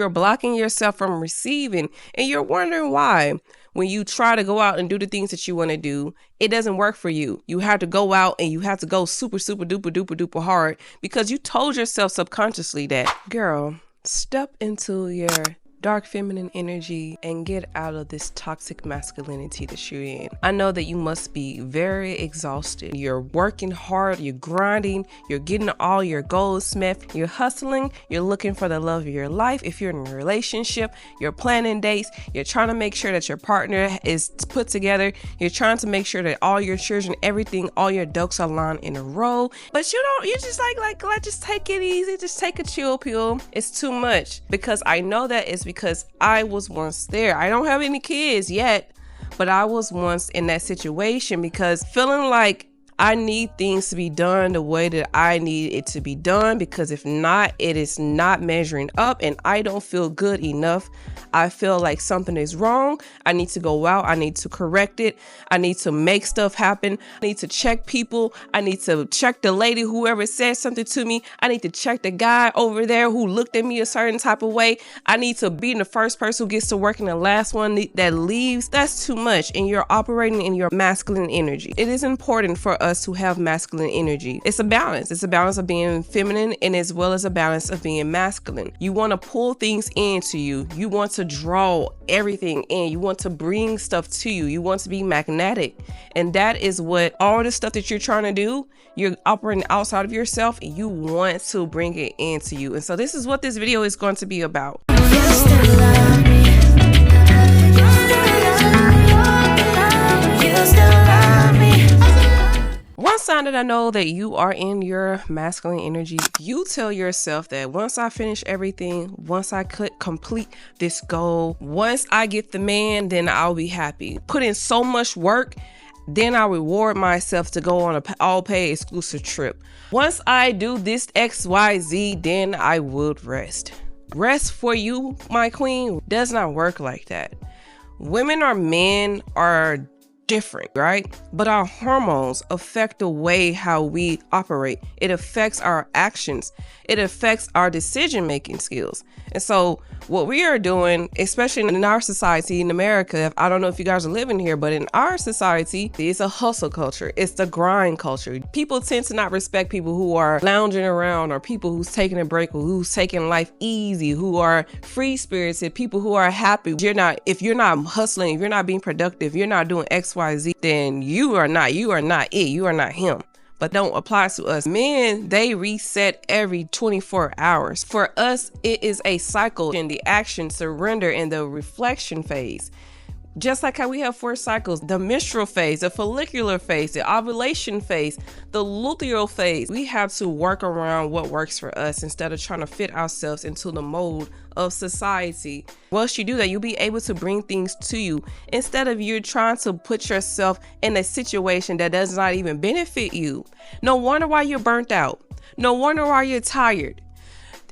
You're blocking yourself from receiving, and you're wondering why. When you try to go out and do the things that you want to do, it doesn't work for you. You have to go out and you have to go super duper hard because you told yourself subconsciously that, girl, step into your dark feminine energy and get out of this toxic masculinity that you're in. I know that you must be very exhausted. You're working hard, you're grinding, you're getting all your goals met, you're hustling, you're looking for the love of your life. If you're in a relationship, you're planning dates, you're trying to make sure that your partner is put together, you're trying to make sure that all your children, everything, all your ducks are lined in a row. But you're just like, just take it easy, just take a chill pill. It's too much, because I know that it's because I was once there. I don't have any kids yet, but I was once in that situation, because feeling like I need things to be done the way that I need it to be done, because if not, it is not measuring up and I don't feel good enough. I feel like something is wrong. I need to go out. I need to correct it. I need to make stuff happen. I need to check people. I need to check the lady, whoever said something to me. I need to check the guy over there who looked at me a certain type of way. I need to be the first person who gets to work and the last one that leaves. That's too much. And you're operating in your masculine energy. It is important for us to have masculine energy. It's a balance. It's a balance of being feminine and as well as a balance of being masculine. You want to pull things into you. You want to draw everything in. You want to bring stuff to you. You want to be magnetic. And that is what all the stuff that you're trying to do, you're operating outside of yourself and you want to bring it into you. And so this is what this video is going to be about. One sign that I know that you are in your masculine energy, you tell yourself that once I finish everything, once I could complete this goal, once I get the man, then I'll be happy. Put in so much work, then I'll reward myself to go on an all-paid exclusive trip. Once I do this XYZ, then I would rest. Rest for you, my queen, does not work like that. Women or men are different, right? But our hormones affect the way how we operate. It affects our actions. It affects our decision-making skills. And so what we are doing, especially in our society in America, I don't know if you guys are living here, but in our society, it's a hustle culture. It's the grind culture. People tend to not respect people who are lounging around, or people who's taking a break, or who's taking life easy, who are free-spirited, people who are happy. If you're not hustling, if you're not being productive, you're not doing XYZ, then you are not it. You are not him. But don't apply to us. Men, they reset every 24 hours. For us, it is a cycle in the action, surrender, and the reflection phase. Just like how we have 4 cycles, the menstrual phase, the follicular phase, the ovulation phase, the luteal phase. We have to work around what works for us instead of trying to fit ourselves into the mold of society. Once you do that, you'll be able to bring things to you instead of you trying to put yourself in a situation that does not even benefit you. No wonder why you're burnt out. No wonder why you're tired.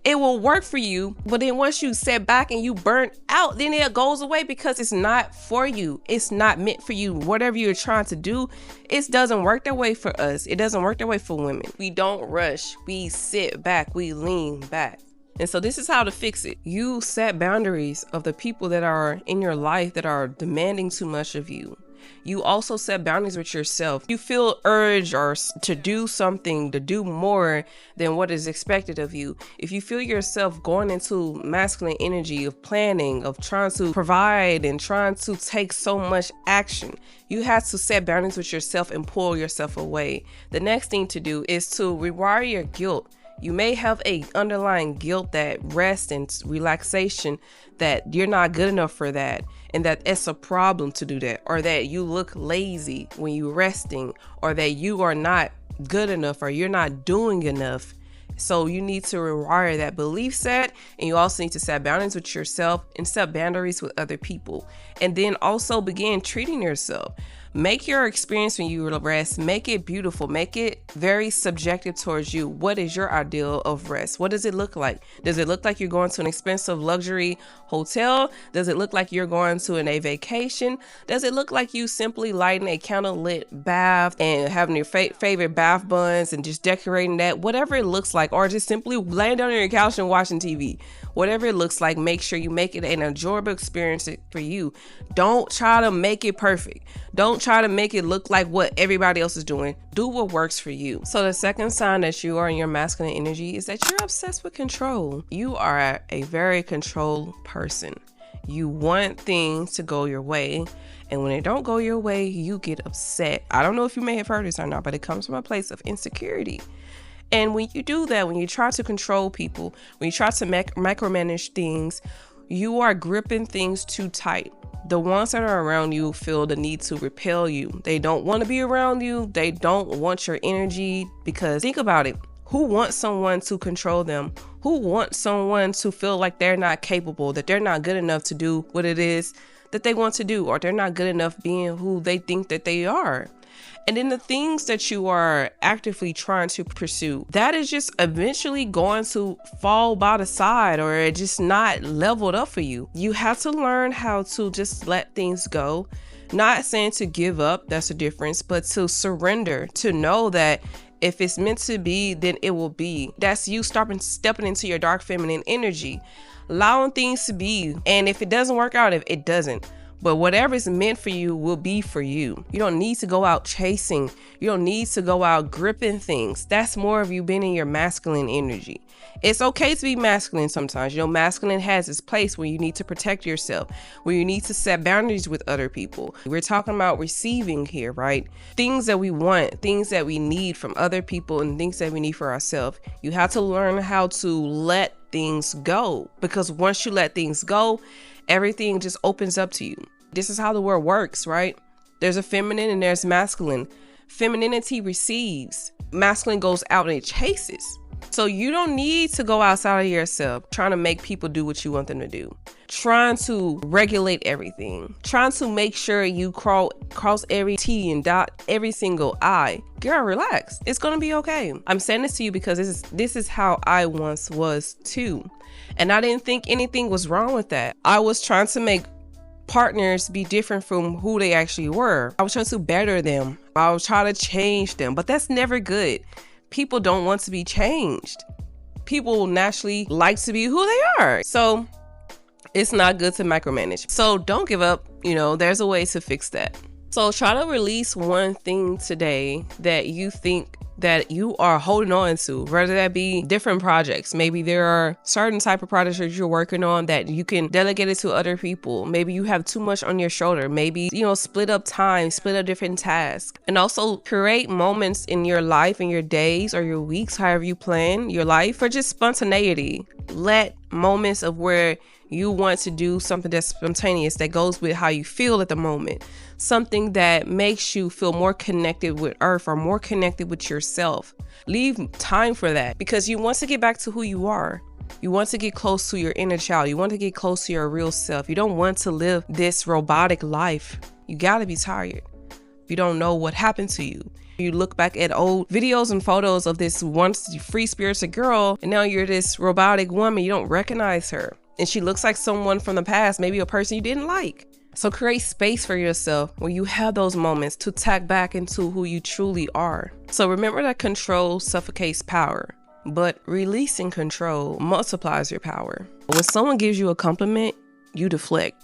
It will work for you, but then once you set back and you burn out, then it goes away because it's not for you. It's not meant for you. Whatever you're trying to do, it doesn't work that way for us. It doesn't work that way for women. We don't rush. We sit back. We lean back. And so this is how to fix it. You set boundaries of the people that are in your life that are demanding too much of you. You also set boundaries with yourself. You feel urged or to do something, to do more than what is expected of you. If you feel yourself going into masculine energy of planning, of trying to provide and trying to take so much action, you have to set boundaries with yourself and pull yourself away. The next thing to do is to rewire your guilt. You may have a underlying guilt that rest and relaxation, that you're not good enough for that, and that it's a problem to do that, or that you look lazy when you're resting, or that you are not good enough, or you're not doing enough. So you need to rewire that belief set, and you also need to set boundaries with yourself and set boundaries with other people. And then also begin treating yourself. Make your experience when you rest, make it beautiful, make it very subjective towards you. What is your ideal of rest? What does it look like? Does it look like you're going to an expensive luxury hotel? Does it look like you're going to a vacation? Does it look like you simply lighting a candlelit bath and having your favorite bath buns and just decorating that? Whatever it looks like, or just simply laying down on your couch and watching TV. whatever it looks like, make sure you make it an enjoyable experience for you. Don't try to make it perfect. Don't try to make it look like what everybody else is doing. Do what works for you. So the second sign that you are in your masculine energy is that you're obsessed with control. You are a very controlled person. You want things to go your way, and when they don't go your way, you get upset. I don't know if you may have heard this or not, but it comes from a place of insecurity. And when you do that, when you try to control people, when you try to micromanage things, you are gripping things too tight. The ones that are around you feel the need to repel you. They don't want to be around you. They don't want your energy, because think about it. Who wants someone to control them? Who wants someone to feel like they're not capable, that they're not good enough to do what it is that they want to do, or they're not good enough being who they think that they are? And then the things that you are actively trying to pursue, that is just eventually going to fall by the side, or it just not leveled up for you. You have to learn how to just let things go. Not saying to give up, that's a difference, but to surrender, to know that if it's meant to be, then it will be. That's you stepping into your dark feminine energy, allowing things to be. And if it doesn't work out, if it doesn't, but whatever is meant for you will be for you. You don't need to go out chasing. You don't need to go out gripping things. That's more of you being in your masculine energy. It's okay to be masculine sometimes. You know, masculine has its place where you need to protect yourself, where you need to set boundaries with other people. We're talking about receiving here, right? Things that we want, things that we need from other people, and things that we need for ourselves. You have to learn how to let things go, because once you let things go, everything just opens up to you. This is how the world works, right? There's a feminine and there's masculine. Femininity receives. Masculine goes out and it chases. So you don't need to go outside of yourself trying to make people do what you want them to do. Trying to regulate everything. Trying to make sure you cross every T and dot every single I. Girl, relax. It's gonna be okay. I'm saying this to you because this is how I once was too. And I didn't think anything was wrong with that. I was trying to make partners be different from who they actually were. I was trying to better them. I was trying to change them, but that's never good. People don't want to be changed. People will naturally like to be who they are. So it's not good to micromanage. So don't give up. You know, there's a way to fix that. So try to release one thing today that you think that you are holding on to, whether that be different projects. Maybe there are certain type of projects that you're working on that you can delegate it to other people. Maybe you have too much on your shoulder. Maybe, you know, split up time, split up different tasks, and also create moments in your life, in your days or your weeks, however you plan your life, for just spontaneity. Let moments of where you want to do something that's spontaneous, that goes with how you feel at the moment. Something that makes you feel more connected with earth or more connected with yourself. Leave time for that, because you want to get back to who you are. You want to get close to your inner child. You want to get close to your real self. You don't want to live this robotic life. You got to be tired. You don't know what happened to you. You look back at old videos and photos of this once free-spirited girl, and now you're this robotic woman. You don't recognize her. And she looks like someone from the past, maybe a person you didn't like. So create space for yourself where you have those moments to tap back into who you truly are. So remember that control suffocates power, but releasing control multiplies your power. When someone gives you a compliment, you deflect.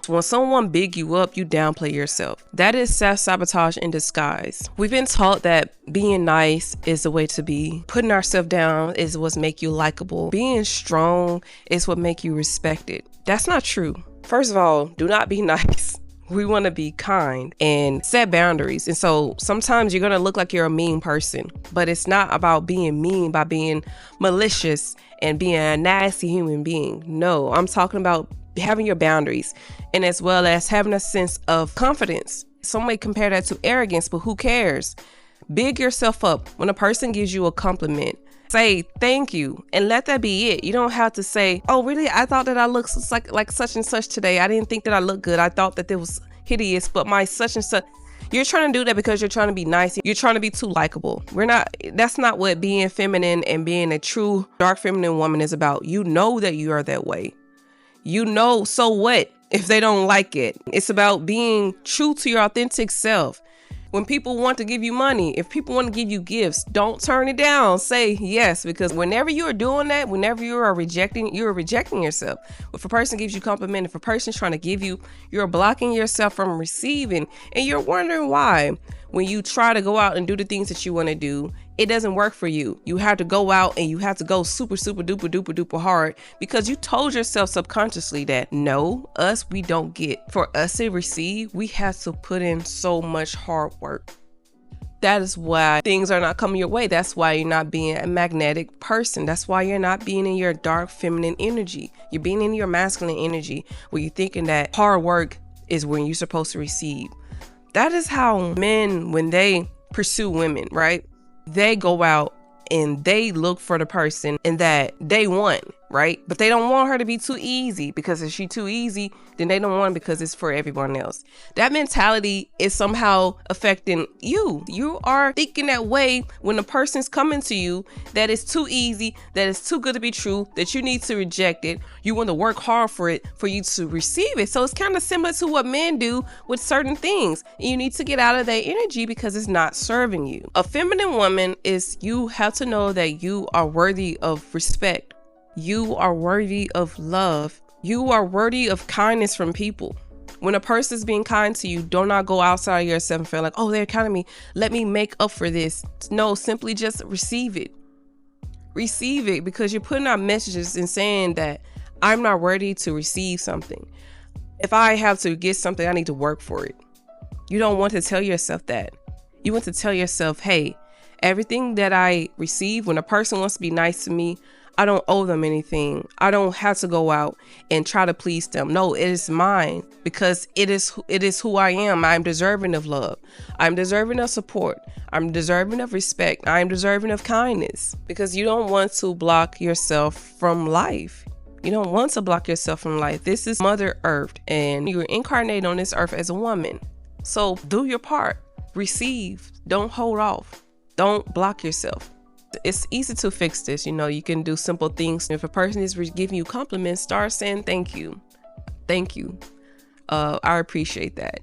When someone big you up, you downplay yourself. That is self-sabotage in disguise. We've been taught that being nice is the way to be. Putting ourselves down is what's make you likable. Being strong is what make you respected. That's not true. First of all, do not be nice. We want to be kind and set boundaries. And so sometimes you're going to look like you're a mean person, but it's not about being mean by being malicious and being a nasty human being. No, I'm talking about having your boundaries, and as well as having a sense of confidence. Some may compare that to arrogance, but who cares? Big yourself up. When a person gives you a compliment, say thank you and let that be it. You don't have to say, oh really, I thought that I looked like such and such today. I didn't think that I looked good. I thought that it was hideous, but my such and such. You're trying to do that because you're trying to be nice. You're trying to be too likable. That's not what being feminine and being a true dark feminine woman is about. You know that you are that way. You know, so what if they don't like it? It's about being true to your authentic self. When people want to give you money, if people want to give you gifts, don't turn it down. Say yes, because whenever you are doing that, whenever you are rejecting yourself. If a person gives you compliment, if a person's trying to give you, you're blocking yourself from receiving, and you're wondering why. When you try to go out and do the things that you want to do, it doesn't work for you. You have to go out and you have to go super duper hard because you told yourself subconsciously that no, we don't get. For us to receive, we have to put in so much hard work. That is why things are not coming your way. That's why you're not being a magnetic person. That's why you're not being in your dark feminine energy. You're being in your masculine energy where you're thinking that hard work is when you're supposed to receive. That is how men, when they pursue women, right? They go out and they look for the person and that they want, right? But they don't want her to be too easy, because if she's too easy, then they don't want it because it's for everyone else. That mentality is somehow affecting you. You are thinking that way when a person's coming to you that is too easy, that is too good to be true, that you need to reject it. You want to work hard for it, for you to receive it. So it's kind of similar to what men do with certain things. You need to get out of that energy because it's not serving you. A feminine woman is, you have to know that you are worthy of respect. You are worthy of love. You are worthy of kindness from people. When a person is being kind to you, do not go outside of yourself and feel like, oh, they're kind to me. Let me make up for this. No, simply just receive it. Receive it, because you're putting out messages and saying that I'm not worthy to receive something. If I have to get something, I need to work for it. You don't want to tell yourself that. You want to tell yourself, hey, everything that I receive, when a person wants to be nice to me, I don't owe them anything. I don't have to go out and try to please them. No, it is mine because it is who I am. I'm deserving of love. I'm deserving of support. I'm deserving of respect. I'm deserving of kindness, because you don't want to block yourself from life. You don't want to block yourself from life. This is Mother Earth, and you're incarnated on this earth as a woman. So do your part. Receive. Don't hold off. Don't block yourself. It's easy to fix this. You can do simple things. If a person is giving you compliments, start saying thank you. Thank you. I appreciate that.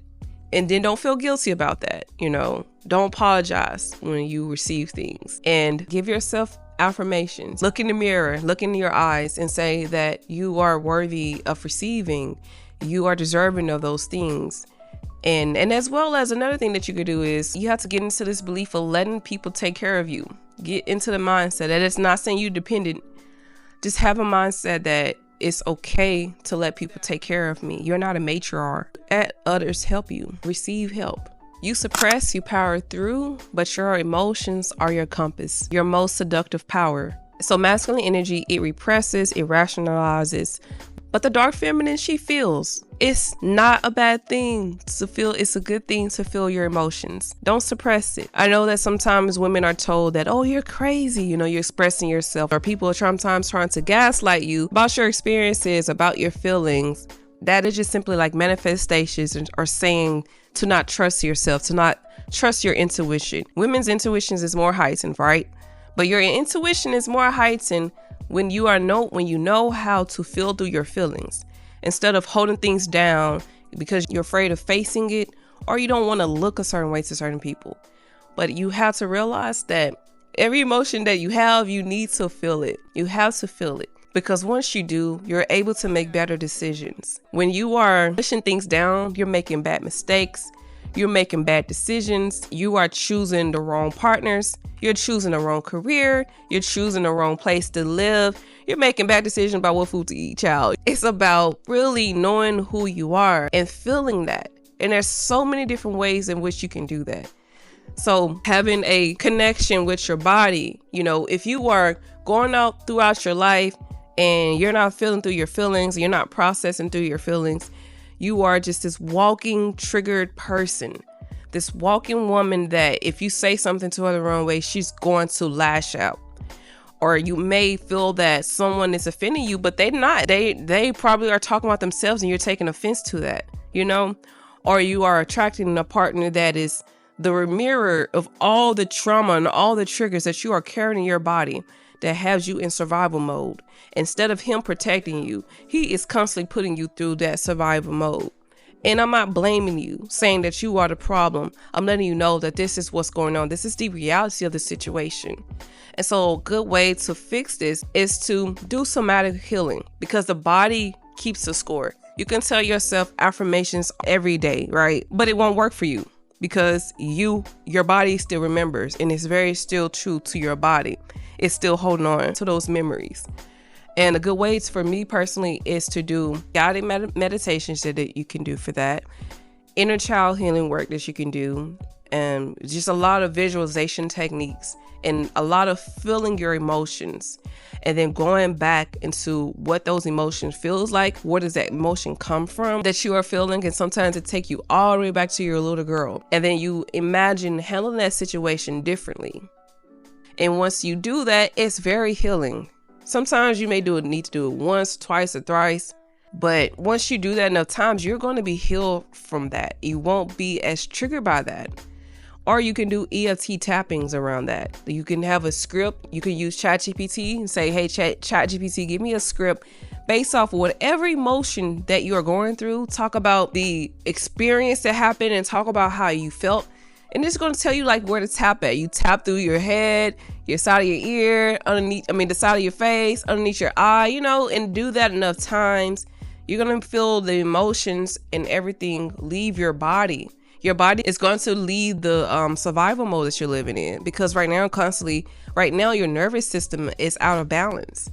And then don't feel guilty about that. Don't apologize when you receive things, and give yourself affirmations. Look in the mirror, look in your eyes and say that you are worthy of receiving. You are deserving of those things. And as well as another thing that you could do is you have to get into this belief of letting people take care of you. Get into the mindset that it's not saying you're dependent. Just have a mindset that it's okay to let people take care of me. You're not a matriarch. Let others help you. Receive help. You suppress, you power through, but your emotions are your compass, your most seductive power. So masculine energy, it represses, it rationalizes. But the dark feminine, she feels. It's not a bad thing to feel. It's a good thing to feel your emotions. Don't suppress it. I know that sometimes women are told that, oh, you're crazy. You're expressing yourself, or people are sometimes trying to gaslight you about your experiences, about your feelings. That is just simply like manifestations or saying to not trust yourself, to not trust your intuition. Women's intuitions is more heightened, right? But your intuition is more heightened when you know how to feel through your feelings, instead of holding things down because you're afraid of facing it, or you don't want to look a certain way to certain people. But you have to realize that every emotion that you have, you need to feel it. You have to feel it, because once you do, you're able to make better decisions. When you are pushing things down, you're making bad mistakes. You're making bad decisions. You are choosing the wrong partners. You're choosing the wrong career. You're choosing the wrong place to live. You're making bad decisions about what food to eat, child. It's about really knowing who you are and feeling that. And there's so many different ways in which you can do that. So having a connection with your body, if you are going out throughout your life and you're not feeling through your feelings, you're not processing through your feelings, you are just this walking triggered person, this walking woman that if you say something to her the wrong way, she's going to lash out. Or you may feel that someone is offending you, but they're not. They probably are talking about themselves and you're taking offense to that, Or you are attracting a partner that is the mirror of all the trauma and all the triggers that you are carrying in your body that has you in survival mode. Instead of him protecting you, he is constantly putting you through that survival mode. And I'm not blaming you, saying that you are the problem. I'm letting you know that this is what's going on. This is the reality of the situation. And so a good way to fix this is to do somatic healing, because the body keeps the score. You can tell yourself affirmations every day, right? But it won't work for you, because your body still remembers, and it's very still true to your body. It's still holding on to those memories. And a good way for me personally is to do guided meditations that you can do for that, inner child healing work that you can do, and just a lot of visualization techniques, and a lot of feeling your emotions, and then going back into what those emotions feels like. Where does that emotion come from that you are feeling? And sometimes it take you all the way back to your little girl, and then you imagine handling that situation differently. And once you do that, it's very healing. Sometimes you may need to do it once, twice, or thrice. But once you do that enough times, you're going to be healed from that. You won't be as triggered by that. Or you can do EFT tappings around that. You can have a script. You can use ChatGPT and say, hey, ChatGPT, give me a script based off of whatever emotion that you are going through. Talk about the experience that happened and talk about how you felt. And it's going to tell you like where to tap at. You tap through your head, your side of your ear, the side of your face, underneath your eye, and do that enough times. You're going to feel the emotions and everything leave your body. Your body is going to leave the survival mode that you're living in, because right now your nervous system is out of balance.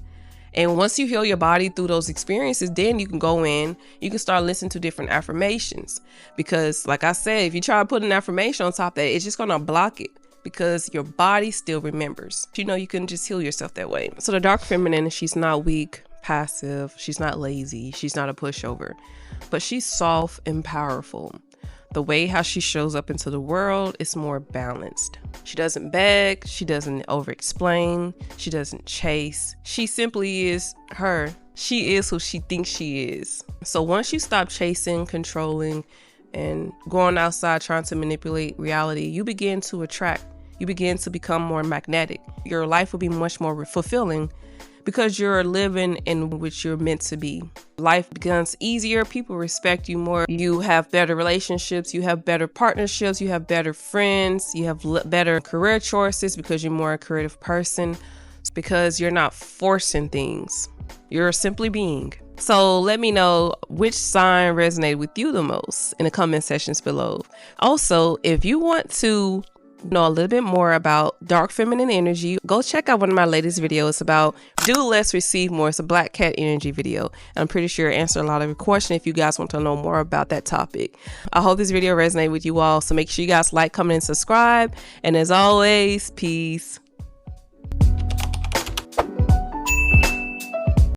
And once you heal your body through those experiences, then you can go in, you can start listening to different affirmations. Because like I said, if you try to put an affirmation on top of that, it's just going to block it, because your body still remembers. You can just heal yourself that way. So the dark feminine, she's not weak, passive, she's not lazy, she's not a pushover, but she's soft and powerful. The way how she shows up into the world is more balanced. She doesn't beg, she doesn't over-explain, she doesn't chase. She simply is her. She is who she thinks she is. So once you stop chasing, controlling, and going outside trying to manipulate reality, you begin to attract. You begin to become more magnetic. Your life will be much more fulfilling, because you're living in which you're meant to be. Life becomes easier. People respect you more. You have better relationships. You have better partnerships. You have better friends. You have better career choices, because you're more a creative person, because you're not forcing things. You're simply being. So let me know which sign resonated with you the most in the comment sections below. Also, if you want to know a little bit more about dark feminine energy, go check out one of my latest videos about do less, receive more. It's a black cat energy video. And I'm pretty sure it answered a lot of your questions if you guys want to know more about that topic. I hope this video resonated with you all. So make sure you guys like, comment, and subscribe. And as always, peace.